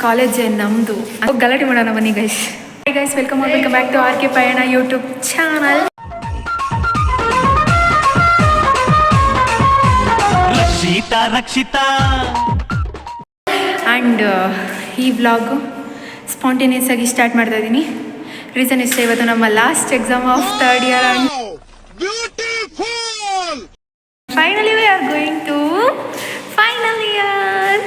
College ನಮ್ಮದು ಗಲಾಟೆ ಮಾಡೋಣ ಬನ್ನಿ guys. Hi guys, welcome back to R K ಪಯಣ ಯೂಟ್ಯೂಬ್ ಚಾನಲ್. ರಕ್ಷಿತಾ ಆ್ಯಂಡ್ ಈ ವ್ಲಾಗು ಸ್ಪಾಂಟೇನಿಯಸ್ ಆಗಿ ಸ್ಟಾರ್ಟ್ ಮಾಡ್ತಾ ಇದ್ದೀನಿ. ರೀಸನ್ ಇಷ್ಟೇ, ಇವತ್ತು ನಮ್ಮ last exam of third year and finally we are going to final year.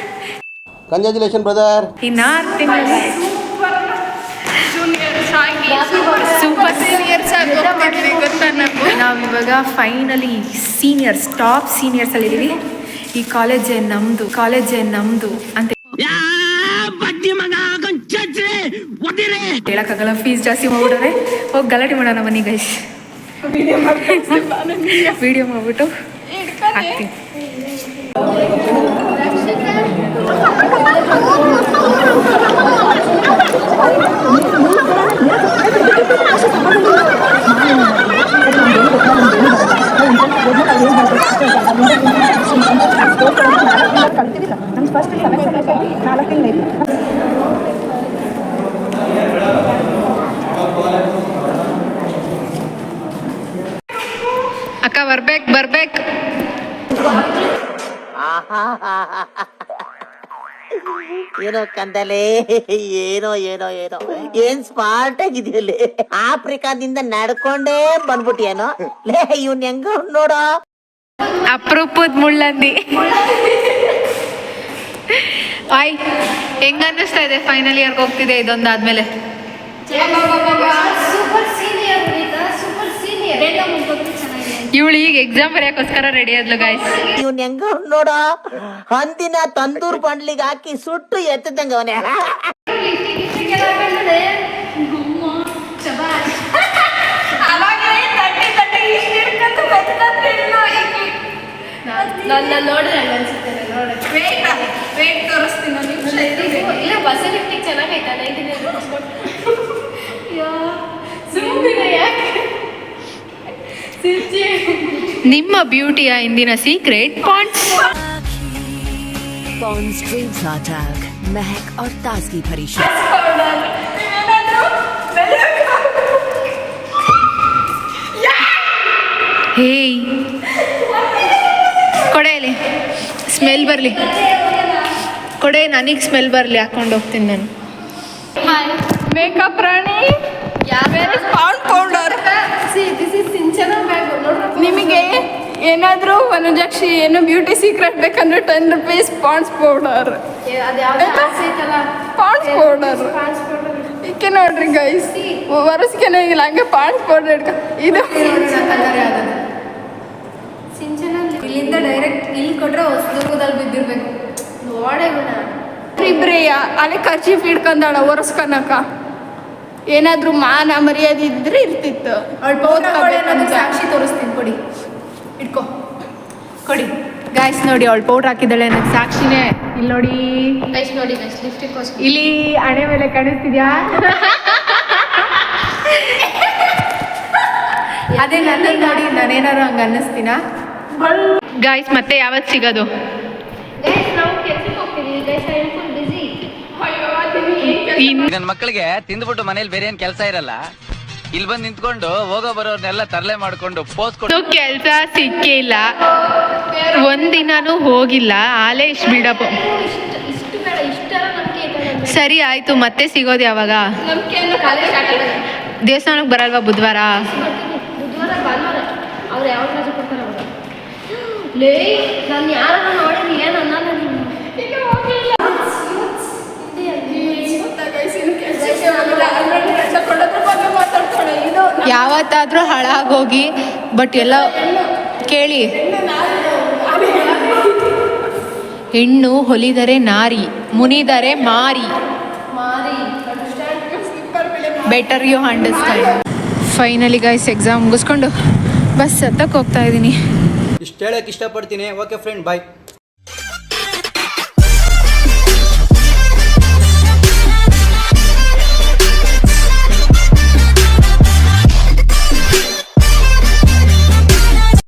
Congratulation brother. ಇನ್ನು 6 ತಿಂಗಳು ಸೂಪರ್ ಸೀನಿಯರ್ಸ್ ಆಗಿ ಗೊತ್ತಾ ನಾವಿವಾಗ ಫೈನಲಿ ಸೀನಿಯರ್ಸ್, ಟಾಪ್ ಸೀನಿಯರ್ಸ್ ಅಲ್ಲಿ ಇದೀವಿ. ಈ ಕಾಲೇಜ್ ನಮ್ದು ಅಂತ ಹೇಳಕ್ಕಾಗಲ್ಲ, ಫೀಸ್ ಜಾಸ್ತಿ ಮಾಡ್ಬಿಟ್ರೆ ಹೋಗಿ ಗಲಾಟೆ ಮಾಡೋಣ ಬನ್ನಿ ಗೈಸ್. ವಿಡಿಯೋ ಮಾಡ್ಬಿಟ್ಟು ಹಾಕ್ತೀನಿ. ಅಕ್ಕ ಬರ್ಬೇಕು ಏನೋ ಕಂದಲೆ, ಏನೋ ಏನ್ ಸ್ಮಾರ್ಟ್ ಆಗಿದೆಯಲ್ಲಿ. ಆಫ್ರಿಕಾದಿಂದ ನಡ್ಕೊಂಡೇ ಬಂದ್ಬಿಟ್ಟಿಯೇನೋ ಲೇ. ಇವ್ನ ಹೆಂಗ ನೋಡೋ, ಅಪರೂಪದ ಮುಳ್ಳಂದಿ. ಆಯ್, ಹೆಂಗ ಅನ್ನಿಸ್ತಾ ಇದೆ? ಫೈನಲ್ ಇಯರ್ಗೆ ಹೋಗ್ತಿದೆ ಇದೊಂದಾದ್ಮೇಲೆ. ಇವಳು ಈಗ ಎಕ್ಸಾಮ್ ಬರೆಯೋಕ್ಕೋಸ್ಕರ ರೆಡಿ ಆದ್ಲು ಗಾಯ್ಸ್. ಇವ್ನ ಹೆಂಗ ನೋಡೋ, ಹಂದಿನ ತಂದೂರ್ ಬಂಡ್ಲಿಗೆ ಹಾಕಿ ಸುಟ್ಟು ಎತ್ತದಂಗ ಅವನೇ. ನನ್ನ ನೋಡ್ರೆ ವೇಟ್ ತೋರಿಸ್ತೀನಿ. ಇಲ್ಲ, ಬಸ್ ಲಿಫ್ಟಿಗೆ ಚೆನ್ನಾಗೈತಾ? 99 ನಿಮ್ಮ ಬ್ಯೂಟಿಯ ಇಂದಿನ secret points. Pond's dreams attack, महक और ताजगी भरी ಹೇಯ್, ಕೊಡೆಯಲ್ಲಿ ಸ್ಮೆಲ್ ಬರಲಿ, ಕೊಡೆ ನನಗೆ ಸ್ಮೆಲ್ ಬರಲಿ, ಹಾಕೊಂಡು ಹೋಗ್ತೀನಿ ನಾನು. ಮೇಕಪ್ ರಾಣಿ, ಪೌಡರ್. ನಿಮಗೆ ಏನಾದರೂ ವನಜಾಕ್ಷಿ ಏನು ಬ್ಯೂಟಿ ಸೀಕ್ರೆಟ್ ಬೇಕಂದ್ರೆ 10 rupees Pond's powder. Pond's powder ಈಕೆ ನೋಡ್ರಿ ಗೈಸ್, ವರ್ಷಕ್ಕೆ ಇಲ್ಲ ಹಂಗೆ ಪಾಂಡ್ಸ್ ಪೌಡರ್ ಇಟ್ಕ. ಇದು ಇಲ್ಲಿಂದ ಡೈರೆಕ್ಟ್ ಇಲ್ಲಿ ಕೊಟ್ರೆ ಹೊಸದುರ್ಗದಲ್ಲಿ ಬಿದ್ದಿರ್ಬೇಕು. ಇಬ್ರಿಯ ಅಲ್ಲಿ ಖರ್ಚೀಫ್ ಇಟ್ಕೊಂಡಾಳ ಒರೆಸ್ಕೊಳಕ. ಏನಾದ್ರೂ ಮಾನ ಮರ್ಯಾದೆ ಇದ್ರೆ ಇರ್ತಿತ್ತು. ಸಾಕ್ಷಿ ತೋರಿಸ್ತೀನಿ, ಕೊಡಿ, ಇಟ್ಕೋ, ಕೊಡಿ ಗಾಯ್ಸ್. ನೋಡಿ, ಅವಳು ಪೌಡ್ರ್ ಹಾಕಿದ್ದಾಳೆ, ನನಗೆ ಸಾಕ್ಷಿನೇ. ಇಲ್ಲಿ ನೋಡಿ ಗೈಸ್, ನೋಡಿ ಗೈಸ್, ಲಿಫ್ಟಿಗೋಸ್ಕರ ಇಲ್ಲಿ ಹಣೆ ಮೇಲೆ ಕಾಣಿಸ್ತಿದ್ಯಾ? ಅದೇ ನನ್ನ ನೋಡಿ ನಾನೇನಾರು ಹಂಗೆ ಅನ್ನಿಸ್ತೀನ ಗಾಯ್ಸ್? ಮತ್ತೆ ಯಾವತ್ತು ಸಿಗೋದು? ನಾವು ಕೆಲಸಕ್ಕೆ ಹೋಗ್ತೀವಿ ಗೈಸ್, ಐ ಆಮ್ ಫುಲ್ ಬಿಸಿ. ನನ್ನ ಮಕ್ಕಳಿಗೆ ತಿಂದ್ಬಿಟ್ಟು ಮನೇಲಿ ಬೇರೆ ಏನ್ ಕೆಲಸ ಇರಲ್ಲ, ಇಲ್ಲಿ ಬಂದು ನಿಂತ್ಕೊಂಡು ಹೋಗೋ ಬರೋರ್ನೆಲ್ಲ ತರಲೆ ಮಾಡ್ಕೊಂಡು ಪೋಸ್ ಕೊಟ್ಟು ಕೆಲಸ ಸಿಕ್ಕಿಲ್ಲ, ಒಂದಿನಾನು ಹೋಗಿಲ್ಲ. ಆಲೇ ಇಷ್ಟು ಬಿಡಪ್ಪ. ಸರಿ ಆಯ್ತು, ಮತ್ತೆ ಸಿಗೋದು ಯಾವಾಗ? ದೇವಸ್ಥಾನಕ್ಕೆ ಬರಲ್ವಾ ಬುಧವಾರ? ಅವ್ರು ಯಾವ ರಜೆ ಕೊಡ್ತಾರೆ ಅವಾಗ? ಲೇ, ನಾನು ಯಾರನ್ನ ನೋಡಿನಿ ಏನು ಅನ್ನಲ್ಲ. ಯಾವತ್ತಾದ್ರೂ ಹಾಳಾಗೋಗಿ, ಬಟ್ ಎಲ್ಲ ಕೇಳಿ, ಹೆಣ್ಣು ಹೊಲಿದರೆ ನಾರಿ, ಮುನಿದರೆ ಮಾರಿ. Better you understand. Finally guys, exam ಮುಗಿಸ್ಕೊಂಡು ಬಸ್ ಹತ್ತಕ್ಕೆ ಹೋಗ್ತಾ ಇದ್ದೀನಿ. ಇಷ್ಟು ಹೇಳಕ್ಕೆ ಇಷ್ಟಪಡ್ತೀನಿ. ಓಕೆ ಫ್ರೆಂಡ್, ಬಾಯ್.